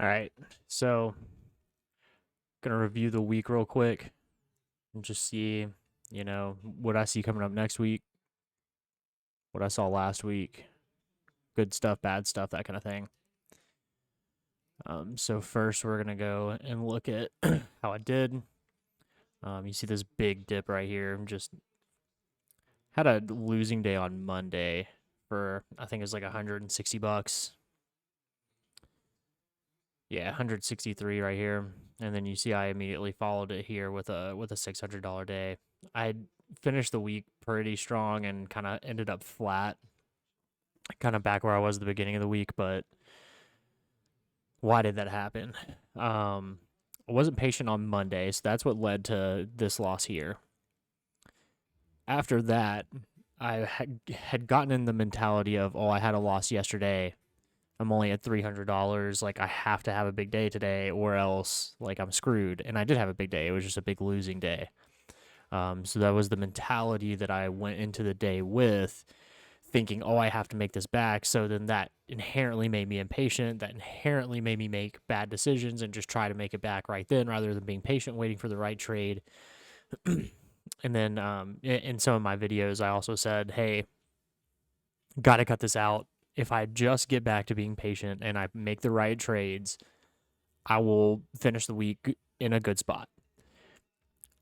All right, so gonna review the week real quick and just see, what I see coming up next week, what I saw last week, good stuff, bad stuff, that kind of thing. So first we're gonna go and look at how I did. You see this big dip right here. Just had a losing day on Monday for I think it was like $160. Yeah, 163 right here. And then you see I immediately followed it here with a $600 day. I finished the week pretty strong and kind of ended up flat, kind of back where I was at the beginning of the week, but why did that happen? I wasn't patient on Monday, so that's what led to this loss here. After that, I had gotten in the mentality of, oh, I had a loss yesterday. I'm only at $300. Like, I have to have a big day today or else, like, I'm screwed. And I did have a big day. It was just a big losing day. So that was the mentality that I went into the day with, thinking, oh, I have to make this back. So then that inherently made me impatient. That inherently made me make bad decisions and just try to make it back right then rather than being patient, waiting for the right trade. And then in some of my videos, I also said, hey, got to cut this out. If I just get back to being patient and I make the right trades, I will finish the week in a good spot.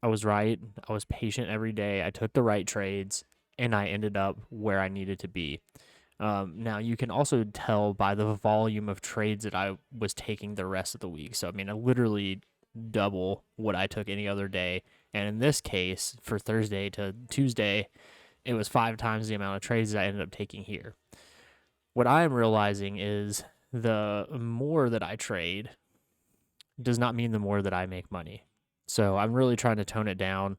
I was right. I was patient every day. I took the right trades and I ended up where I needed to be. Now, you can also tell by the volume of trades that I was taking the rest of the week. So, I mean, I literally double what I took any other day. And in this case, for Thursday to Tuesday, it was 5 times the amount of trades that I ended up taking here. What I am realizing is the more that I trade does not mean the more that I make money. So I'm really trying to tone it down.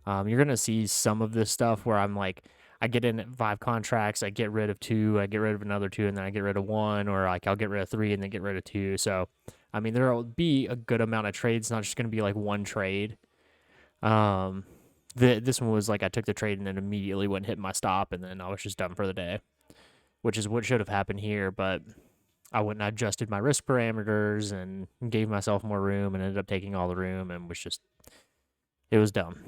You're going to see some of this stuff where I'm like, I get in at 5 contracts, I get rid of 2, I get rid of another 2, and then I get rid of 1, or like I'll get rid of 3 and then get rid of 2. So, I mean, there will be a good amount of trades, not just going to be like one trade. This one was like I took the trade and then immediately went and hit my stop, and then I was just done for the day, which is what should have happened here, but I went and adjusted my risk parameters and gave myself more room and ended up taking all the room and it was dumb.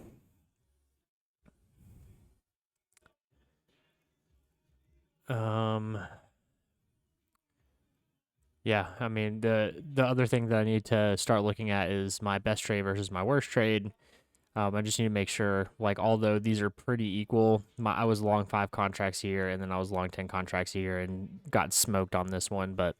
Yeah, I mean, the other thing that I need to start looking at is my best trade versus my worst trade. I just need to make sure, like, although these are pretty equal, I was long 5 contracts here and then I was long 10 contracts here and got smoked on this one, but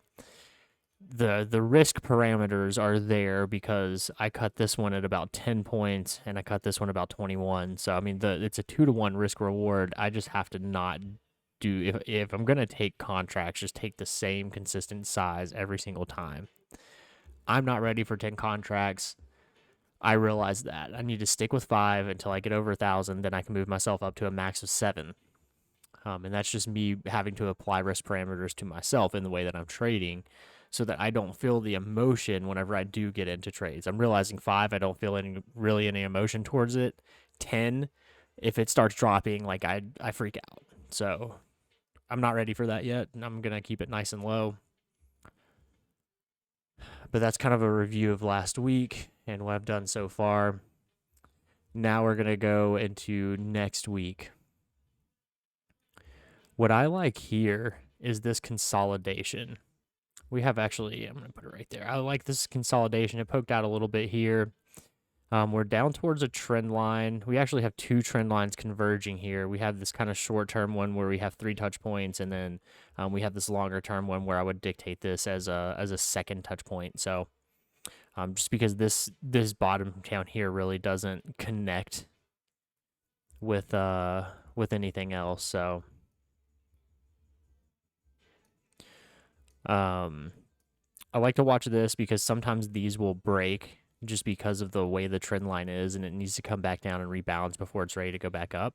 the risk parameters are there because I cut this one at about 10 points and I cut this one about 21. So I mean it's a 2-to-1 risk reward. I just have to not do if I'm gonna take contracts, just take the same consistent size every single time. I'm not ready for 10 contracts. I realize that. I need to stick with 5 until I get over 1,000, then I can move myself up to a max of 7. And that's just me having to apply risk parameters to myself in the way that I'm trading so that I don't feel the emotion whenever I do get into trades. I'm realizing 5, I don't feel any emotion towards it. 10, if it starts dropping, like I freak out. So I'm not ready for that yet, and I'm going to keep it nice and low. But that's kind of a review of last week and what I've done so far. Now we're going to go into next week. What I like here is this consolidation. We have actually, I'm going to put it right there. I like this consolidation. It poked out a little bit here. We're down towards a trend line. We actually have 2 trend lines converging here. We have this kind of short-term one where we have 3 touch points, and then we have this longer-term one where I would dictate this as a second touch point. So just because this bottom down here really doesn't connect with anything else, so I like to watch this because sometimes these will break just because of the way the trend line is and it needs to come back down and rebounds before it's ready to go back up.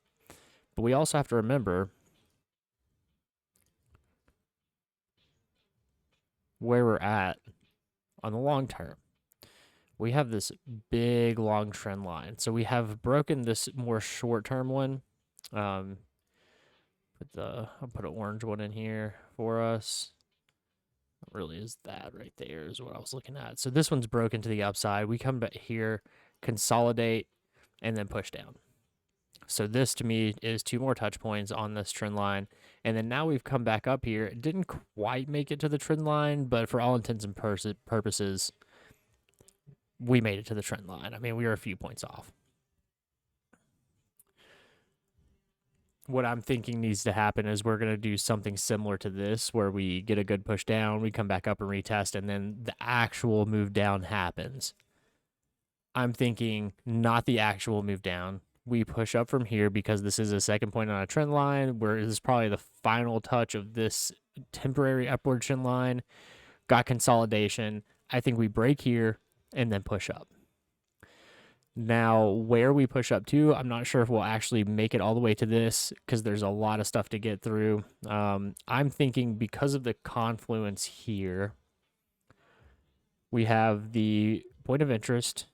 But we also have to remember where we're at on the long term. We have this big long trend line. So we have broken this more short-term one. I'll put an orange one in here for us. really is that right there is what I was looking at. So this one's broken to the upside. We come back here, consolidate, and then push down. So this to me is 2 more touch points on this trend line. And then now we've come back up here. It didn't quite make it to the trend line, but for all intents and purposes, we made it to the trend line. I mean, we were a few points off. What I'm thinking needs to happen is we're going to do something similar to this, where we get a good push down, we come back up and retest, and then the actual move down happens. I'm thinking not the actual move down. We push up from here because this is a second point on a trend line, where this is probably the final touch of this temporary upward trend line. Got consolidation. I think we break here and then push up. Now, where we push up to, I'm not sure if we'll actually make it all the way to this because there's a lot of stuff to get through. I'm thinking because of the confluence here, we have the point of interest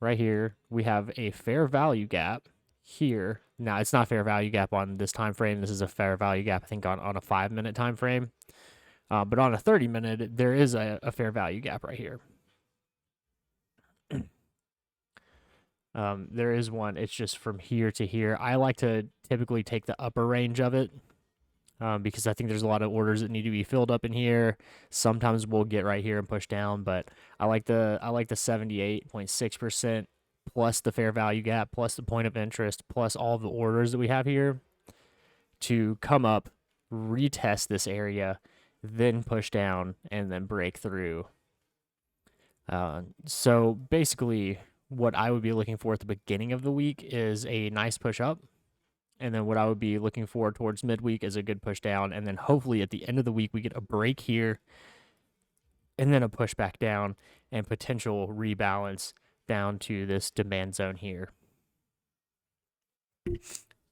right here. We have a fair value gap here. Now, it's not fair value gap on this time frame. This is a fair value gap, I think, on a 5-minute time frame. But on a 30-minute, there is a fair value gap right here. There is one. It's just from here to here. I like to typically take the upper range of it because I think there's a lot of orders that need to be filled up in here. Sometimes we'll get right here and push down, but I like the 78.6% plus the fair value gap plus the point of interest plus all the orders that we have here to come up, retest this area, then push down, and then break through. So basically, what I would be looking for at the beginning of the week is a nice push up. And then what I would be looking for towards midweek is a good push down. And then hopefully at the end of the week, we get a break here and then a push back down and potential rebalance down to this demand zone here.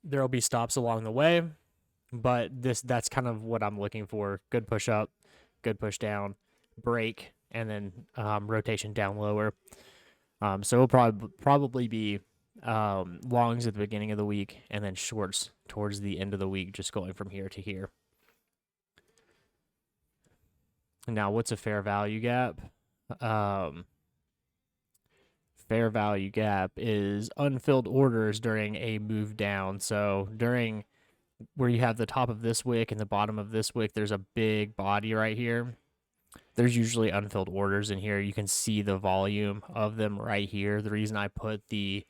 There will be stops along the way, but that's kind of what I'm looking for. Good push up, good push down, break, and then rotation down lower. So it'll probably be longs at the beginning of the week and then shorts towards the end of the week, just going from here to here. Now, what's a fair value gap? Fair value gap is unfilled orders during a move down. So during where you have the top of this wick and the bottom of this wick, there's a big body right here. There's usually unfilled orders in here. You can see the volume of them right here. The reason I put the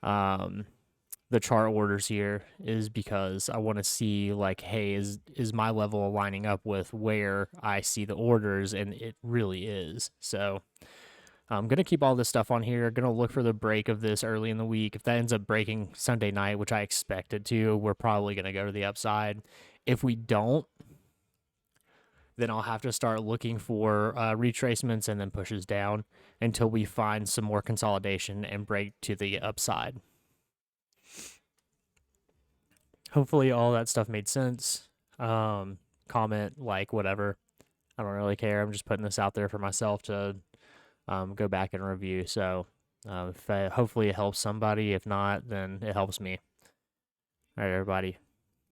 chart orders here is because I want to see, like, hey, is my level aligning up with where I see the orders? And it really is. So I'm going to keep all this stuff on here. Going to look for the break of this early in the week. If that ends up breaking Sunday night, which I expect it to, we're probably going to go to the upside. If we don't, then I'll have to start looking for retracements and then pushes down until we find some more consolidation and break to the upside. Hopefully all that stuff made sense. Comment, like, whatever. I don't really care. I'm just putting this out there for myself to go back and review. So hopefully it helps somebody. If not, then it helps me. All right, everybody.